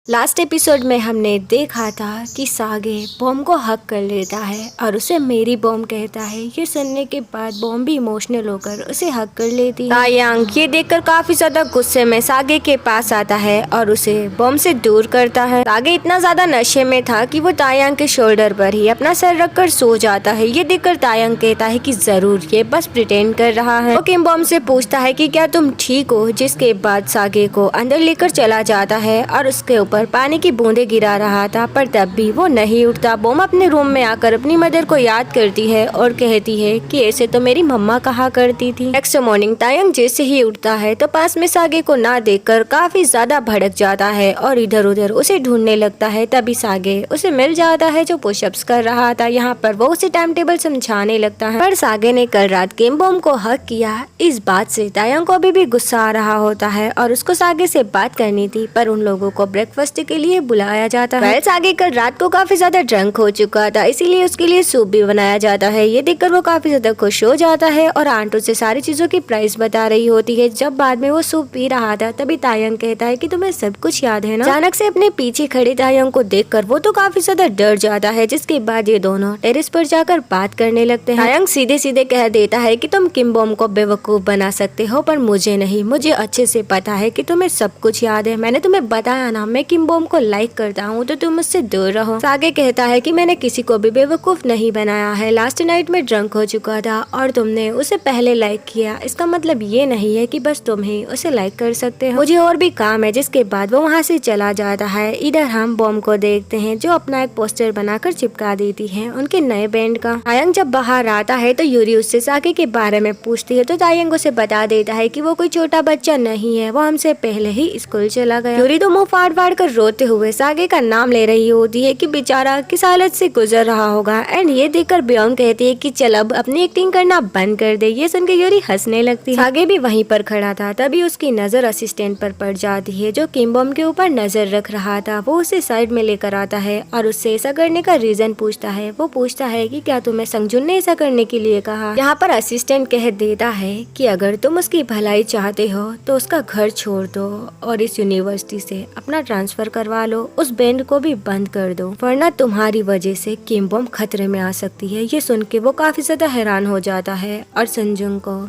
Last episode में हमने देखा था कि सागे बॉम को हक कर लेता है और उसे मेरी बॉम कहता है। ये सुनने के बाद बॉम भी इमोशनल होकर उसे हक कर लेती है। तायांग ये देखकर काफी ज्यादा गुस्से में सागे के पास आता है और उसे बॉम से दूर करता है। सागे इतना ज्यादा नशे में था कि वो तायांग के शोल्डर पर ही अपना सर रखकर सो जाता है। ये देखकर तायांग कहता है कि जरूर ये बस प्रिटेंड कर रहा है। वो किम बॉम से पूछता है कि क्या तुम ठीक हो, जिसके बाद सागे को अंदर लेकर चला जाता है और उसके ऊपर पानी की बूंदे गिरा रहा था, पर तब भी वो नहीं उठता। बॉम अपने रूम में आकर अपनी मदर को याद करती है और कहती है कि ऐसे तो मेरी मम्मा कहा करती थी। नेक्स्ट मॉर्निंग तायंग जैसे ही उठता है तो पास में सागे को ना देखकर काफी ज्यादा भड़क जाता है और इधर उधर उसे ढूंढने लगता है। तभी सागे उसे मिल जाता है जो पुशअप्स कर रहा था। यहाँ पर वो उसे टाइम टेबल समझाने लगता है, पर सागे ने कल रात किम बॉम को हक किया। इस बात से तायंग को अभी भी गुस्सा आ रहा होता है और उसको सागे से बात करनी थी, पर उन लोगों को ब्रेकफास्ट के लिए बुलाया जाता है। सागे कल रात को काफी ज्यादा ड्रंक हो चुका था, इसीलिए उसके लिए सूप भी बनाया जाता है। ये देखकर वो काफी ज्यादा खुश हो जाता है और आंट उसे सारी चीजों की प्राइस बता रही होती है। जब बाद में वो सूप पी रहा था तभी तायंग कहता है कि तुम्हें सब कुछ याद है ना। अचानक से अपने पीछे खड़ी तायंग को देखकर वो तो काफी ज्यादा डर जाता है, जिसके बाद ये दोनों टेरेस पर जाकर बात करने लगते हैं। तायंग सीधे सीधे कह देता है कि तुम किम बॉम को बेवकूफ बना सकते हो पर मुझे नहीं, मुझे अच्छे से पता है कि तुम्हें सब कुछ याद है। मैंने तुम्हें बताया ना मैं किम बॉम को लाइक करता हूँ, तो तुम मुझसे दूर रहो। सागे कहता है कि मैंने किसी को भी बेवकूफ नहीं बनाया है। लास्ट नाइट में ड्रंक हो चुका था और तुमने उसे पहले लाइक किया, इसका मतलब ये नहीं है कि बस तुम ही उसे लाइक कर सकते हो। मुझे और भी काम है। जिसके बाद वो वहाँ से चला जाता है। इधर हम बॉम को देखते हैं जो अपना एक पोस्टर बनाकर चिपका देती है उनके नए बैंड का। तायंग जब बाहर आता है तो यूरी उससे सागे के बारे में पूछती है, तो तायंग उसे बता देता है कि वो कोई छोटा बच्चा नहीं है, वो हमसे पहले ही स्कूल चला गया। यूरी तो मुँह फाड़ फाड़ कर रोते हुए सागे का नाम ले रही होती है कि बेचारा किस हालत से गुजर रहा होगा। एंड ये देखकर ब्योंग कहती है कि चल अब अपनी एक्टिंग करना बंद कर दे। ये सुनकर यूरी हंसने लगती है। सागे भी वहीं पर खड़ा था, तभी उसकी नजर असिस्टेंट पर पड़ जाती है जो किम बॉम के ऊपर नजर रख रहा था। वो उसे साइड में लेकर आता है और उससे ऐसा करने का रीजन पूछता है। वो पूछता है कि क्या तुम्हें संगजुन ने ऐसा करने के लिए कहा। यहाँ पर असिस्टेंट कह देता है कि अगर तुम उसकी भलाई चाहते हो तो उसका घर छोड़ दो और इस यूनिवर्सिटी से अपना ट्रांसफर करवा लो, उस बैंड को भी बंद कर दो, वरना तुम्हारी वजह से किम बॉम खतरे में आ सकती है। ये सुन के वो काफी ज्यादा हैरान हो जाता है और संजुंग को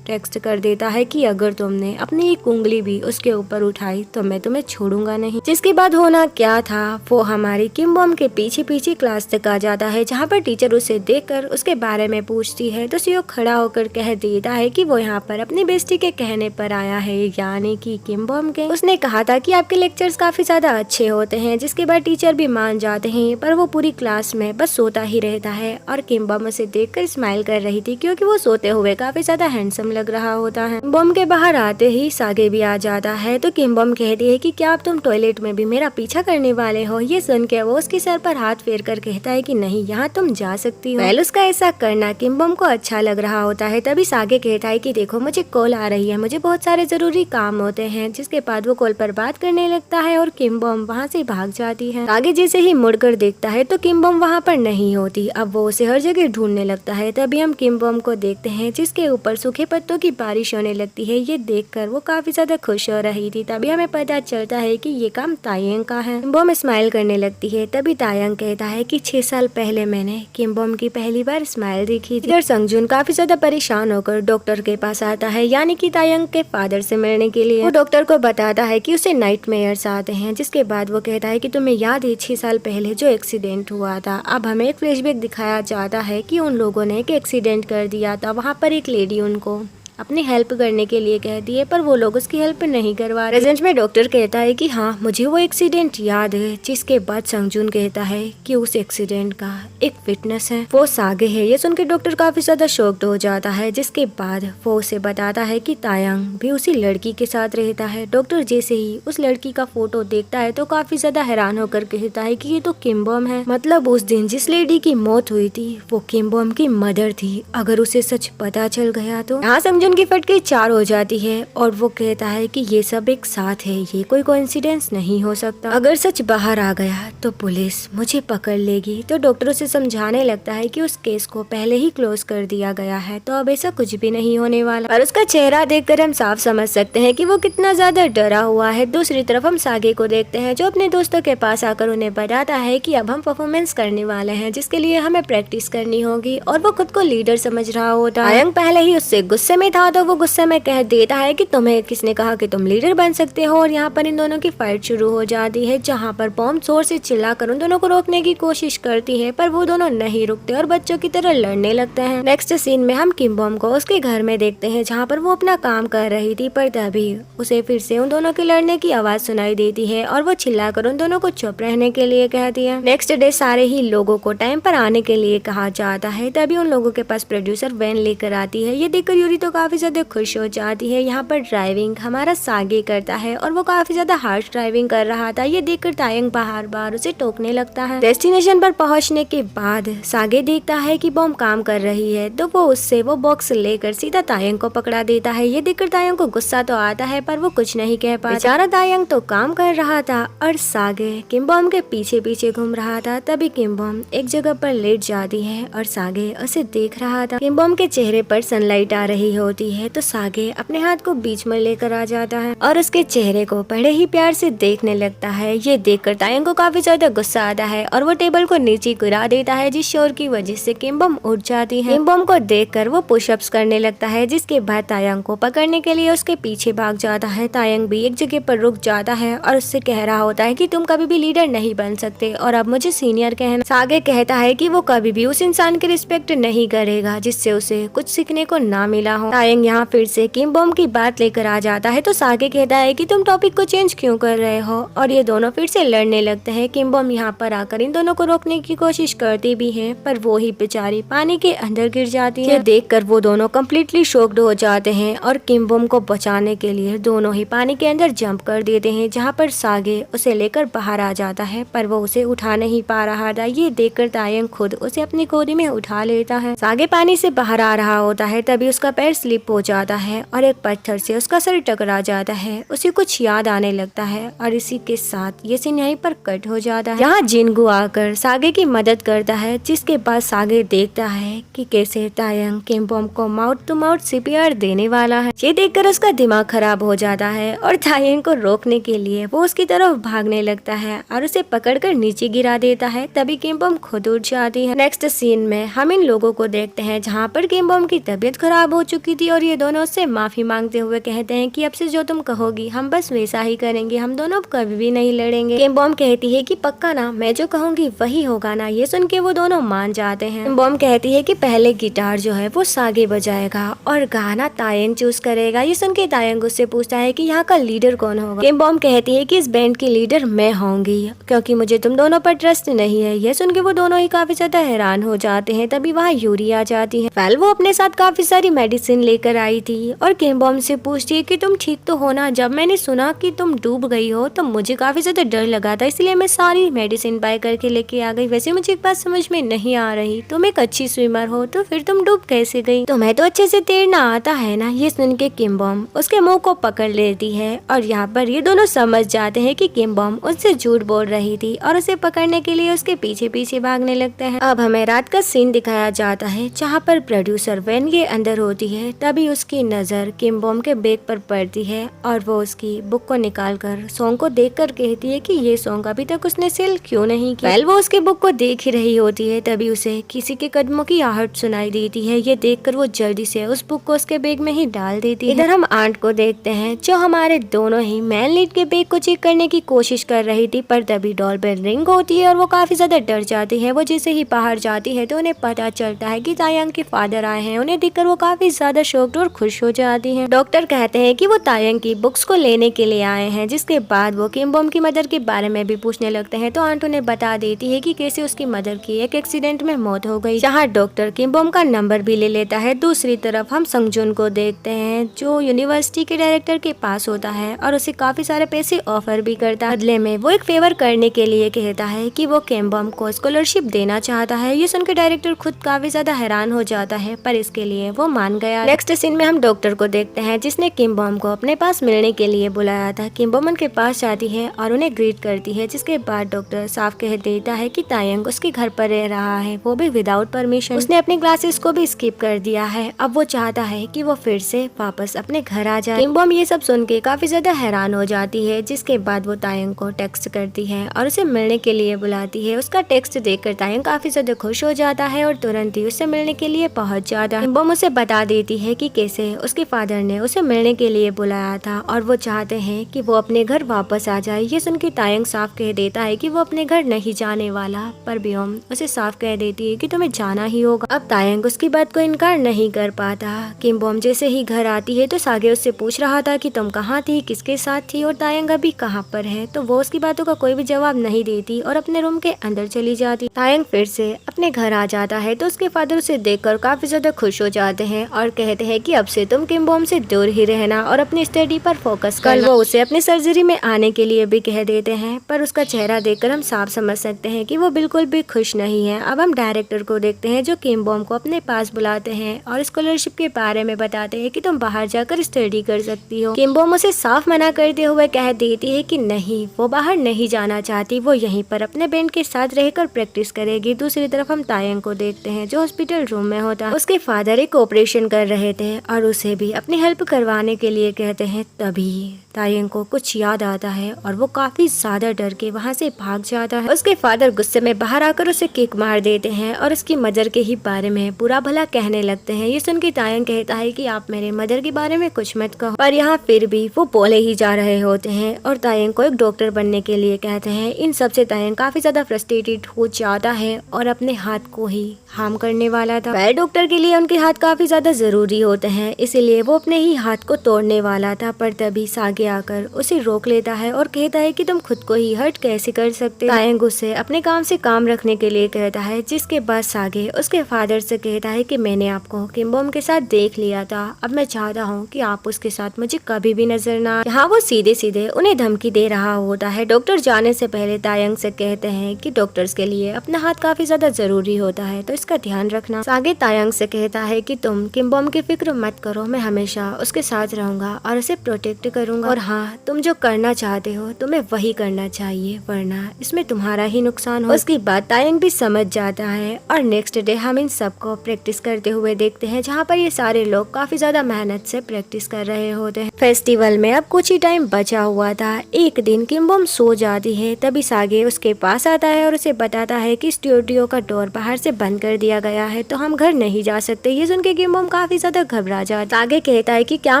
टेक्स्ट कर देता है कि अगर तुमने अपनी एक उंगली भी उसके ऊपर उठाई तो मैं तुम्हें छोड़ूंगा नहीं। जिसके बाद होना क्या था, वो हमारी किम बॉम के पीछे पीछे क्लास तक आ जाता है, जहाँ पर टीचर उसे देखकर उसके बारे में पूछती है तो सियो खड़ा होकर कह देता है कि वो यहाँ पर अपनी बेस्टी के कहने पर आया है, यानी कि किम बॉम के। उसने कहा था कि आपके लेक्चर्स काफी ज्यादा अच्छे होते हैं। जिसके बाद टीचर भी मान जाते हैं, पर वो पूरी क्लास में बस सोता ही रहता है और किम बॉम उसे देखकर स्माइल कर रही थी, क्योंकि वो सोते हुए काफी ज्यादा हैंडसम लग रहा होता है। बॉम के बाहर आते ही सागे भी आ जाता है तो किम बॉम कहती है कि क्या अब तुम टॉयलेट में भी मेरा पीछा करने वाले हो। ये सुन के वो उसके सर पर हाथ फेर कर कहता है कि नहीं, यहाँ तुम जा सकती हो। पहले उसका ऐसा करना किम बॉम को अच्छा लग रहा होता है। तभी सागे कहता है कि देखो मुझे कॉल आ रही है, मुझे बहुत सारे जरूरी काम होते हैं। जिसके बाद वो कॉल पर बात करने लगता है और किम बॉम वहाँ से भाग जाती है। सागे जैसे ही मुड़कर देखता है तो किम बॉम वहाँ पर नहीं होती। अब वो उसे हर जगह ढूंढने लगता है। तभी हम किम बॉम को देखते हैं जिसके ऊपर सूखे पत्तों की बारिश होने लगती है। ये देखकर वो काफी ज्यादा खुश हो रही थी। तभी हमें पता चलता है कि ये काम तायंग का है। किम बॉम स्माइल करने लगती है। तभी तायंग कहता है कि 6 साल पहले मैंने किम बॉम की पहली बार स्माइल देखी थी। इधर संगजुन काफी ज्यादा परेशान होकर डॉक्टर के पास आता है, यानी कि तायंग के फादर से मिलने के लिए। वो डॉक्टर को बताता है कि उसे नाइटमेयर्स आते हैं। जिसके बाद वो कहता है कि तुम्हें याद है 6 साल पहले जो एक्सीडेंट हुआ था। अब हमें एक फ्लैशबैक दिखाया जाता है कि उन लोगों ने एक एक्सीडेंट कर दिया था। वहाँ पर एक लेडी उनको अपनी हेल्प करने के लिए कहती है, पर वो लोग उसकी हेल्प नहीं करवा रहे। प्रेजेंट में डॉक्टर कहता है कि हाँ मुझे वो एक्सीडेंट याद है। जिसके बाद संगजुन कहता है कि उस एक्सीडेंट का एक विटनेस है, वो सागे है। ये सुनकर डॉक्टर काफी ज्यादा शॉक्ड हो जाता है। जिसके बाद वो उसे बताता है कि तायंग भी उसी लड़की के साथ रहता है। डॉक्टर जैसे ही उस लड़की का फोटो देखता है तो काफी ज्यादा हैरान होकर कहता है कि ये तो किम बॉम है। मतलब उस दिन जिस लेडी की मौत हुई थी वो किम बॉम की मदर थी। अगर उसे सच पता चल गया तो। यहाँ संगजुन उनकी फटके 4 हो जाती है और वो कहता है कि ये सब एक साथ है, ये कोई कोइंसिडेंस नहीं हो सकता। अगर सच बाहर आ गया तो पुलिस मुझे पकड़ लेगी। तो डॉक्टर उसे समझाने लगता है कि उस केस को पहले ही क्लोज कर दिया गया है, तो अब ऐसा कुछ भी नहीं होने वाला। और उसका चेहरा देखकर हम साफ समझ सकते हैं कि वो कितना ज्यादा डरा हुआ है। दूसरी तरफ हम सागे को देखते हैं जो अपने दोस्तों के पास आकर उन्हें बताता है कि अब हम परफॉर्मेंस करने वाले हैं, जिसके लिए हमें प्रैक्टिस करनी होगी। और वो खुद को लीडर समझ रहा होता है। तायंग पहले ही उससे गुस्से में था, तो वो गुस्से में कह देता है कि तुम्हें किसने कहा कि तुम लीडर बन सकते हो। और यहाँ पर इन दोनों की फाइट शुरू हो जाती है, जहाँ पर बॉम्ब जोर से चिल्लाकर उन दोनों को रोकने की कोशिश करती है, पर वो दोनों नहीं रुकते और बच्चों की तरह लड़ने लगते हैं। नेक्स्ट सीन में हम किम बॉम को उसके घर में देखते हैं, जहाँ पर वो अपना काम कर रही थी, पर तभी उसे फिर से उन दोनों के लड़ने की आवाज सुनाई देती है और वो चिल्लाकर उन दोनों को चुप रहने के लिए कहती है। नेक्स्ट डे सारे ही लोगों को टाइम पर आने के लिए कहा जाता है। तभी उन लोगों के पास प्रोड्यूसर वैन लेकर आती है। ये देखकर यूरी तो काफी ज्यादा खुश हो जाती है। यहाँ पर ड्राइविंग हमारा सागे करता है और वो काफी ज्यादा हार्श ड्राइविंग कर रहा था। ये देखकर तायंग बार बार उसे टोकने लगता है। डेस्टिनेशन पर पहुंचने के बाद सागे देखता है कि बॉम्ब काम कर रही है, तो वो उससे वो बॉक्स लेकर सीधा तायंग को पकड़ा देता है। ये देखकर तायंग को गुस्सा तो आता है, पर वो कुछ नहीं कह पाता। बेचारा तायंग तो काम कर रहा था और सागे किम बॉम के पीछे पीछे घूम रहा था। तभी किम बॉम एक जगह पर लेट जाती है और सागे उसे देख रहा था। किम बॉम के चेहरे पर सनलाइट आ रही होती है, तो सागे अपने हाथ को बीच में लेकर आ जाता है और उसके चेहरे को बड़े ही प्यार से देखने लगता है। ये देखकर तायंग को काफी ज्यादा गुस्सा आता है और वो टेबल को नीचे गिरा देता है, जिस शोर की वजह से किम बॉम उठ जाती है। किम बॉम को देखकर वो पुशअप्स करने लगता है, जिसके बाद तायंग को पकड़ने के लिए उसके पीछे भाग जाता है। तायंग भी एक जगह पर रुक जाता है और उससे कह रहा होता है कि तुम कभी भी लीडर नहीं बन सकते और अब मुझे सीनियर कहना। सागे कहता है कि वो कभी भी उस इंसान की रिस्पेक्ट नहीं करेगा जिससे उसे कुछ सीखने को ना मिला हो। तायंग यहाँ फिर से किम बॉम की बात लेकर आ जाता है, तो सागे कहता है कि तुम टॉपिक को चेंज क्यों कर रहे हो, और ये दोनों फिर से लड़ने लगते हैं। किम बॉम यहाँ पर आकर इन दोनों को रोकने की कोशिश करती भी है, पर वो ही बेचारी पानी के अंदर गिर जाती है। देखकर वो दोनों कम्प्लीटली शॉक्ड हो जाते हैं और किम बॉम को बचाने के लिए दोनों ही पानी के अंदर जंप कर देते हैं, जहाँ पर सागे उसे लेकर बाहर आ जाता है, पर वो उसे उठा नहीं पा रहा था। ये देखकर तायंग खुद उसे अपनी गोदी में उठा लेता है। सागे पानी से बाहर आ रहा होता है, तभी उसका पैर स्लिप हो जाता है और एक पत्थर से उसका सर टकरा जाता है। उसे कुछ याद आने लगता है और इसी के साथ ये सीन यहीं पर कट हो जाता है। यहाँ जिनगू आकर सागे की मदद करता है, जिसके बाद सागे देखता है कि कैसे तायंग किम बॉम को माउथ टू माउथ सीपीआर देने वाला है। ये देखकर उसका दिमाग खराब हो जाता है और तायंग को रोकने के लिए वो उसकी तरफ भागने लगता है और उसे पकड़कर नीचे गिरा देता है। तभी किम बॉम खुद उठ जाती है। नेक्स्ट सीन में हम इन लोगों को देखते हैं, जहाँ पर किम बॉम की तबीयत खराब हो चुकी थी और ये दोनों उससे माफी मांगते हुए कहते हैं कि अब से जो तुम कहोगी हम बस वैसा ही करेंगे, हम दोनों अब कभी भी नहीं लड़ेंगे। किम बॉम कहती है कि पक्का ना, मैं जो कहूँगी वही होगा ना। ये सुन के वो दोनों मान जाते हैं। किम बॉम कहती है कि पहले गिटार जो है वो सागे बजाएगा और गाना तायंग चूज करेगा। ये सुन के तायंग उससे पूछता है कि यहाँ का लीडर कौन होगा। किम बॉम कहती है कि इस बैंड की लीडर मैं होंगी, क्योंकि मुझे तुम दोनों पर ट्रस्ट नहीं है। ये सुन के वो दोनों ही काफी ज्यादा हैरान हो जाते हैं। तभी वहाँ यूरी आ जाती है। वेल वो अपने साथ काफी सारी मेडिसिन लेकर आई थी और किम बॉम से पूछती है कि तुम ठीक तो हो ना। जब मैंने सुना कि तुम डूब गई हो तो मुझे काफी ज्यादा डर लगा था, इसलिए मैं सारी मेडिसिन बाय करके लेके आ गई। वैसे मुझे एक बात समझ में नहीं आ रही, तुम एक अच्छी स्विमर हो तो फिर तुम डूब कैसे गई? तुम्हें तो अच्छे से तैरना आता है ना। ये सुन के किम बॉम उसके मुंह को पकड़ लेती है और यहाँ पर ये दोनों समझ जाते हैं कि किम बॉम उससे झूठ बोल रही थी और उसे पकड़ने के लिए उसके पीछे पीछे भागने लगते हैं। अब हमें रात का सीन दिखाया जाता है, जहाँ पर प्रोड्यूसर वैन के अंदर होती है। तभी उसकी नजर किम बॉम के बैग पर पड़ती है और वो उसकी बुक को निकालकर सॉन्ग को देखकर कहती है कि ये सॉन्ग अभी तक उसने सेल क्यों नहीं किया। वेल वो उसकी बुक को देख ही रही होती है, तभी उसे किसी के कदमों की आहट सुनाई देती है। ये देखकर वो जल्दी से उस बुक को उसके बैग में ही डाल देती है। इधर हम आंट को देखते हैं, जो हमारे दोनों ही मैन लीड के बैग को चेक करने की कोशिश कर रही थी, पर तभी डॉल बेल रिंग होती है और वो काफी ज्यादा डर जाती है। वो जैसे ही बाहर जाती है तो उन्हें पता चलता है कि तायंग के फादर आए हैं। उन्हें देखकर वो काफी ज्यादा शॉक्ड और खुश हो जाती है। डॉक्टर कहते हैं कि वो तायंग की बुक्स को लेने के लिए आए हैं, जिसके बाद वो किम बॉम की मदर के बारे में भी पूछने लगते हैं। तो आंट उन्हें बता देती है कि कैसे उसकी मदर की एक एक्सीडेंट में मौत हो गई, जहाँ डॉक्टर किम बॉम का नंबर भी ले लेता है। दूसरी तरफ हम संगजुन को देखते हैं, जो यूनिवर्सिटी के डायरेक्टर के पास होता है और उसे काफी सारे पैसे ऑफर भी करता है। बदले में वो एक फेवर करने के लिए कहता है कि वो किम बॉम को स्कॉलरशिप देना चाहता है। ये सुनकर डायरेक्टर खुद काफी ज्यादा हैरान हो जाता है, पर इसके लिए वो मान गया। नेक्स्ट सीन में हम डॉक्टर को देखते हैं जिसने किम बॉम को अपने पास मिलने के लिए बुलाया था। किम बॉम उनके पास जाती है और उन्हें ग्रीट करती है, जिसके बाद डॉक्टर साफ कह देता है कि तायंग उसके घर पर रह रहा है, वो भी विदाउट परमिशन। उसने अपनी क्लासेस को भी स्किप कर दिया है। अब वो चाहता है कि वो फिर से वापस अपने घर आ जाए। किम बॉम ये सब सुन के काफी ज्यादा हैरान हो जाती है, जिसके बाद वो तायंग को टेक्स्ट करती है और उसे मिलने के लिए बुलाती है। उसका टेक्स्ट देखकर तायंग काफी ज्यादा खुश हो जाता है और तुरंत ही उससे मिलने के लिए पहुंच जाता है। किम बॉम उसे बता देती है कि कैसे उसके फादर ने उसे मिलने के लिए बुलाया था और वो चाहते हैं कि वो अपने घर वापस आ जाए। ये सुन के तायंग साफ कह देता है कि वो अपने घर नहीं जाने वाला, पर बियोम उसे साफ कह देती है कि तुम्हें जाना ही होगा। अब तायंग उसकी बात को इनकार नहीं कर पाता। किम बॉम जैसे ही घर आती है तो सागे उससे पूछ रहा था कि तुम कहाँ थी, किसके साथ थी और तायंग अभी कहाँ पर है, तो वो उसकी बातों का कोई भी जवाब नहीं देती और अपने रूम के अंदर चली जाती। तायंग फिर से अपने घर आ जाता है तो उसके फादर उसे देखकर काफी ज्यादा खुश हो जाते हैं और कहते हैं कि अब से तुम किम बॉम से दूर ही रहना और अपनी स्टडी पर फोकस करना। वो उसे अपनी सर्जरी में आने के लिए भी कह देते हैं, पर उसका चेहरा देखकर हम साफ समझ सकते हैं कि वो बिल्कुल भी खुश नहीं है। अब हम डायरेक्टर को देखते हैं जो किम बॉम को अपने पास बुलाते हैं और स्कॉलरशिप के बारे में बताते हैं कि तुम बाहर जाकर स्टडी कर सकती हो। किम बॉम उसे साफ मना करते हुए कह देती है कि नहीं, वो बाहर नहीं जाना चाहती, वो यहीं पर अपने बैंड के साथ रहकर प्रैक्टिस करेगी। दूसरी तरफ हम तायंग को देखते हैं जो हॉस्पिटल रूम में होता है। उसके फादर एक ऑपरेशन कर रहे थे और उसे भी अपनी हेल्प करवाने के लिए कहते हैं। तभी तायंग को कुछ याद आता है और वो काफी ज्यादा डर के वहाँ से भाग जाता है। उसके फादर गुस्से में बाहर आकर उसे किक मार देते हैं और उसकी मदर के ही बारे में बुरा भला कहने लगते हैं। ये सुन के तायंग कहता है कि आप मेरे मदर के बारे में कुछ मत कहो, पर यहाँ फिर भी वो बोले ही जा रहे होते हैं और तायंग को एक डॉक्टर बनने के लिए कहते हैं। इन सब से तायंग काफी ज्यादा फ्रस्ट्रेटेड हो जाता है और अपने हाथ को ही हार्म करने वाला था। वह डॉक्टर के लिए उनके हाथ काफी ज्यादा जरूरी होते हैं, इसीलिए वो अपने ही हाथ को तोड़ने वाला था, पर तभी सागे आकर उसे रोक लेता है और कहता है कि तुम खुद को ही हर्ट कैसे कर सकते। तायंग उसे अपने काम से काम रखने के लिए कहता है, जिसके बाद सागे उसके फादर से कहता है कि मैंने आपको किम बॉम के साथ देख लिया था, अब मैं चाहता हूँ कि आप उसके साथ मुझे कभी भी नजर ना आए। यहाँ वो सीधे सीधे उन्हें धमकी दे रहा होता है। डॉक्टर जाने से पहले तायंग से कहते हैं कि डॉक्टर्स के लिए अपना हाथ काफी ज्यादा जरूरी होता है, तो इसका ध्यान रखना। सागे तायंग से कहता है कि तुम किम बॉम की फिक्र मत करो, मैं हमेशा उसके साथ रहूंगा और उसे प्रोटेक्ट करूंगा, और हाँ, तुम जो करना चाहते हो तुम्हें वही करना चाहिए, वरना इसमें तुम्हारा ही नुकसान हो। उसकी बात तायंग भी समझ जाता है और नेक्स्ट डे हम इन सबको प्रैक्टिस करते हुए देखते हैं, जहाँ पर ये सारे लोग काफी ज्यादा मेहनत से प्रैक्टिस कर रहे होते हैं। फेस्टिवल में अब कुछ ही टाइम बचा हुआ था। एक दिन किम बॉम सो जाती है, तभी सागे उसके पास आता है और उसे बताता है कि स्टूडियो का डोर बाहर से बंद कर दिया गया है, तो हम घर नहीं जा सकते। ये सुन के किम बॉम काफी ज्यादा घबरा जाता है। सागे कहता है कि क्या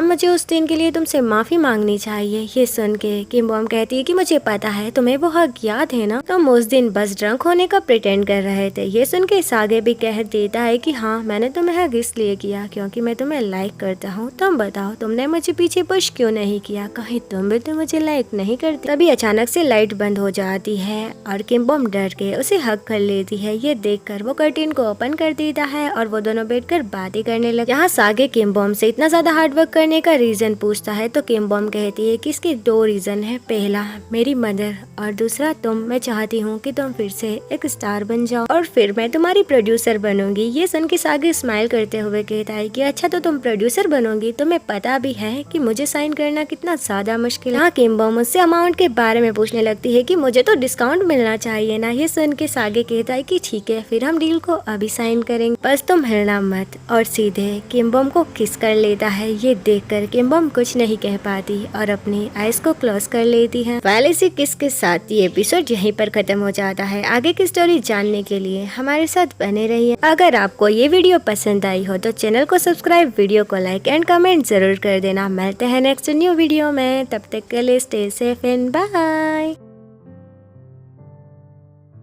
मुझे उस दिन के लिए तुमसे माफी मांगनी चाहिए। ये सुन के किम बॉम कहती है कि मुझे पता है, तुम्हें वो हक याद है ना, तुम उस दिन बस ड्रंक होने का प्रिटेंड कर रहे थे। ये सुन के सागे भी कह देता है कि हाँ, मैंने तुम्हें हक इसलिए किया क्योंकि मैं तुम्हें लाइक करता हूँ। तुम बताओ, तुमने मुझे पीछे पुश क्यों नहीं किया, कहीं तुम भी तो मुझे लाइक नहीं करती। तभी अचानक से लाइट बंद हो जाती है और किम बॉम डर के उसे हक कर लेती है। ये देखकर वो कर्टेन को ओपन कर देता है और वो दोनों बैठकर बातें करने लगे। यहाँ सागे किम बॉम से इतना ज्यादा हार्ड वर्क करने का रीजन पूछता है, तो किम बॉम कहती है कि इसके दो रीजन है, पहला मेरी मदर और दूसरा तुम। मैं चाहती हूँ कि तुम फिर से एक स्टार बन जाओ और फिर मैं तुम्हारी प्रोड्यूसर बनूंगी। ये सुन के सागे स्माइल करते हुए कहता है कि अच्छा, तो तुम प्रोड्यूसर बनोगी, तुम्हें पता भी है कि मुझे साइन करना कितना ज्यादा मुश्किल है। यहाँ किम बॉम मुझसे अमाउंट के बारे में पूछने लगती है कि मुझे तो डिस्काउंट मिलना चाहिए ना। ये सुन के सागे कहता है कि ठीक है, फिर हम डील को अभी साइन करेंगे, बस तुम हिलना मत, और सीधे किम बॉम को किस कर लेता है। ये देखकर किम बॉम कुछ नहीं कह पाती और अपनी आईज को क्लोज कर लेती है। पहले से किस के साथ ये एपिसोड यहीं पर खत्म हो जाता है। आगे की स्टोरी जानने के लिए हमारे साथ बने रहिए। अगर आपको ये वीडियो पसंद आई हो तो चैनल को सब्सक्राइब, वीडियो को लाइक एंड कमेंट जरूर कर देना। मिलते हैं नेक्स्ट न्यू वीडियो में, तब तक के लिए स्टे सेफ एंड बाय।